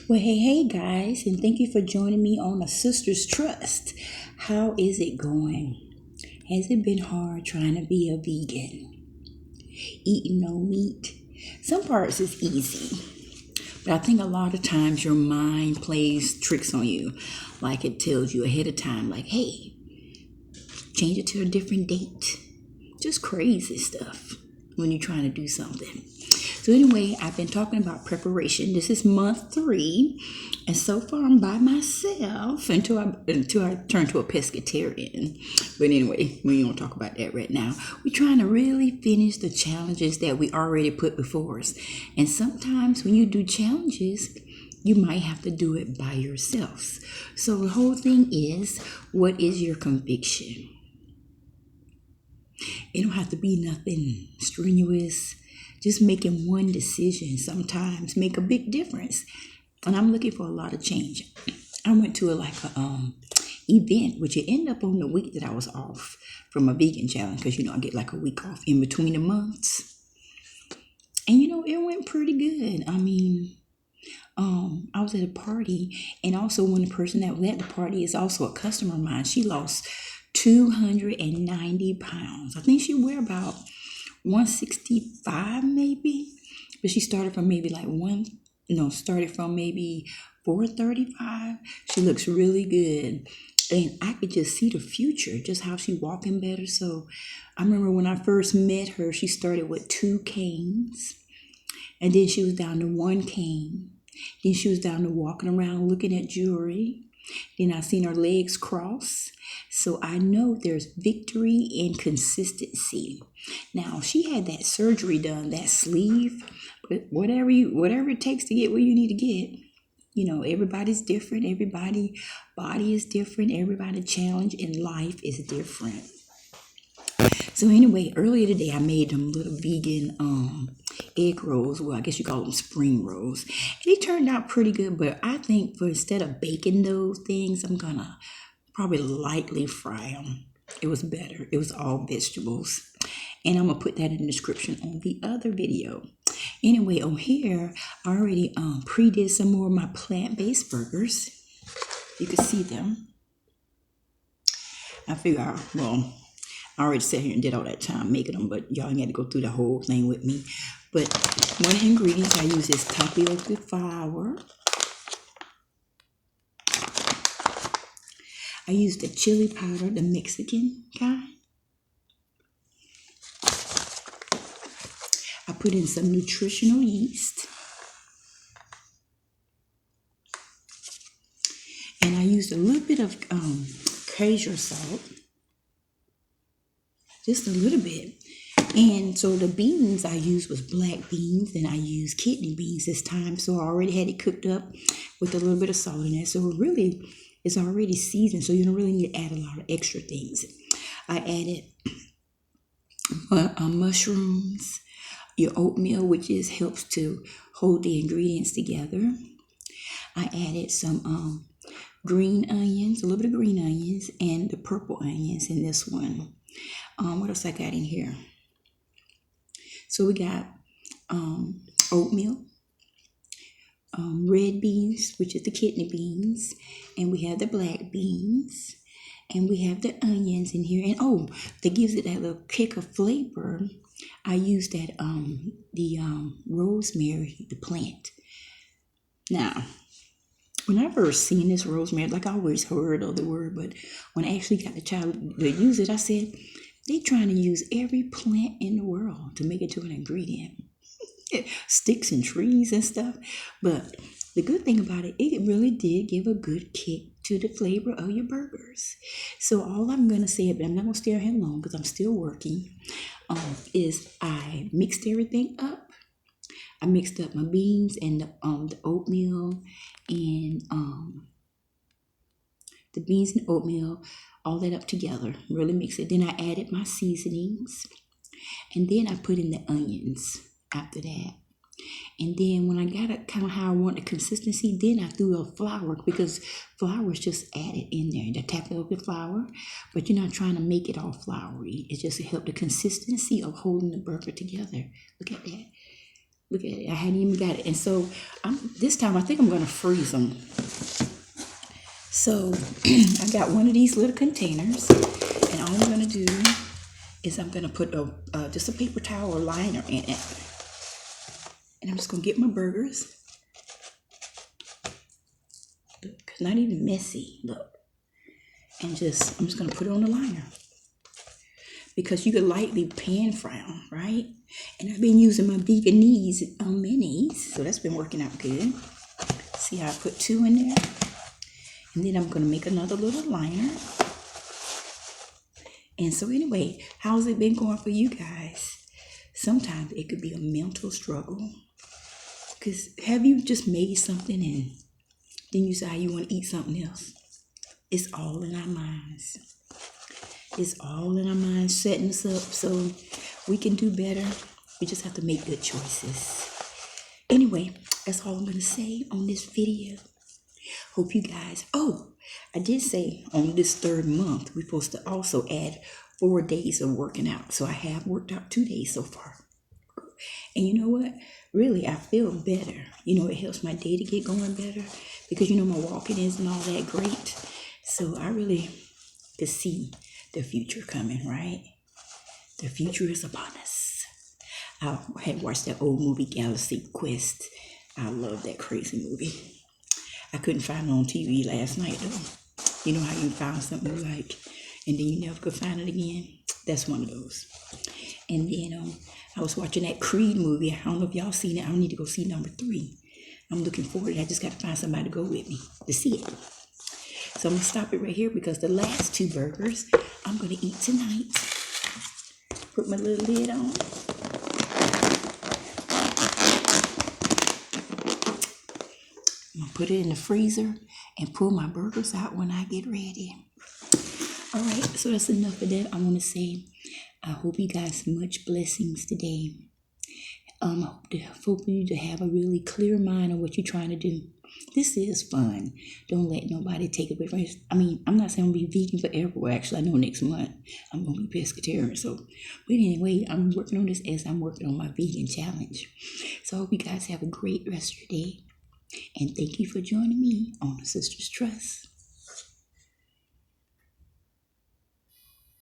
Well, hey guys, and thank you for joining me on A Sister's Trust. How is it going? Has it been hard trying to be a vegan? Eating no meat? Some parts is easy, but I think a lot of times your mind plays tricks on you. Like it tells you ahead of time, like, hey, change it to a different date. Just crazy stuff when you're trying to do something. So anyway, I've been talking about preparation. This is month 3, and so far I'm by myself until I turn to a pescatarian. But anyway, we don't talk about that right now. We're trying to really finish the challenges that we already put before us. And sometimes when you do challenges, you might have to do it by yourselves. So the whole thing is, what is your conviction? It don't have to be nothing strenuous. Just making one decision sometimes make a big difference. And I'm looking for a lot of change. I went to a event, which it ended up on the week that I was off from a vegan challenge, because I get like a week off in between the months. And it went pretty good. I was at a party, and also one person that was at the party is also a customer of mine. She lost 290 pounds. I think she weighed about 165 maybe, but she started from maybe started from maybe 435. She looks really good, and I could just see the future, just how she walking better. So I remember when I first met her, she started with 2 canes, and then she was down to 1 cane. Then she was down to walking around looking at jewelry. Then I seen her legs cross. So I know there's victory in consistency. Now, she had that surgery done, that sleeve, but whatever it takes to get where you need to get. Everybody's different. Everybody's body is different. Everybody's challenge in life is different. So anyway, earlier today I made them little vegan egg rolls. Well, I guess you call them spring rolls. And they turned out pretty good, but I think instead of baking those things, I'm gonna probably lightly fry them. It was better. It was all vegetables. And I'm gonna put that in the description on the other video. Anyway, on here, I already pre-did some more of my plant-based burgers. You can see them. I figure, I already sat here and did all that time making them, but y'all ain't got to go through the whole thing with me. But one of the ingredients I use is tapioca flour. I use the chili powder, the Mexican kind. I put in some nutritional yeast. And I used a little bit of kosher salt. Just a little bit. And so the beans I used was black beans, and I used kidney beans this time. So I already had it cooked up with a little bit of salt in it. So really, it's already seasoned, so you don't really need to add a lot of extra things. I added mushrooms, your oatmeal, which helps to hold the ingredients together. I added some green onions, a little bit of green onions, and the purple onions in this one. What else I got in here? So we got oatmeal, red beans, which is the kidney beans, and we have the black beans, and we have the onions in here. And that gives it that little kick of flavor. I use that the rosemary, the plant. Now, when I first seen this rosemary, I always heard of the word, but when I actually got the child to use it, I said, they trying to use every plant in the world to make it to an ingredient. Sticks and trees and stuff. But the good thing about it, it really did give a good kick to the flavor of your burgers. So all I'm going to say, but I'm not going to stay here long because I'm still working, is I mixed everything up. I mixed up my beans and the oatmeal and the beans and oatmeal, all that up together, really mix it. Then I added my seasonings, and then I put in the onions after that. And then when I got it kind of how I want the consistency, then I threw a flour, because flour is just added in there, the tapioca flour, but you're not trying to make it all floury. It's just to help the consistency of holding the burger together. Look at that. Look at it. I hadn't even got it. And so this time I think I'm going to freeze them. So I got one of these little containers, and all I'm going to do is I'm going to put just a paper towel or liner in it. And I'm just going to get my burgers. Look, not even messy. Look. And I'm just going to put it on the liner. Because you could lightly pan fry them, right? And I've been using my veganese minis, so that's been working out good. See how I put 2 in there? And then I'm going to make another little liner. And so anyway, how's it been going for you guys? Sometimes it could be a mental struggle. Because have you just made something and then you say you want to eat something else? It's all in our minds. It's all in our minds setting us up so we can do better. We just have to make good choices. Anyway, that's all I'm going to say on this video. Hope you guys, I did say on this 3rd month, we're supposed to also add 4 days of working out. So I have worked out 2 days so far. And you know what? Really, I feel better. It helps my day to get going better because, my walking isn't all that great. So I really could see the future coming, right? The future is upon us. I had watched that old movie, Galaxy Quest. I love that crazy movie. I couldn't find it on TV last night, though. You know how you found something you like, and then you never could find it again? That's one of those. And then I was watching that Creed movie. I don't know if y'all seen it. I don't need to go see number 3. I'm looking forward to it. I just got to find somebody to go with me to see it. So I'm going to stop it right here because the last 2 burgers I'm going to eat tonight. Put my little lid on. I'm going to put it in the freezer and pull my burgers out when I get ready. All right, so that's enough of that. I want to say I hope you guys much blessings today. I hope you to have a really clear mind on what you're trying to do. This is fun. Don't let nobody take it away from you. I mean, I'm not saying I'm going to be vegan forever. Well, actually, I know next month I'm going to be pescatarian. So, but anyway, I'm working on this as I'm working on my vegan challenge. So I hope you guys have a great rest of your day. And thank you for joining me on the Sisters Trust.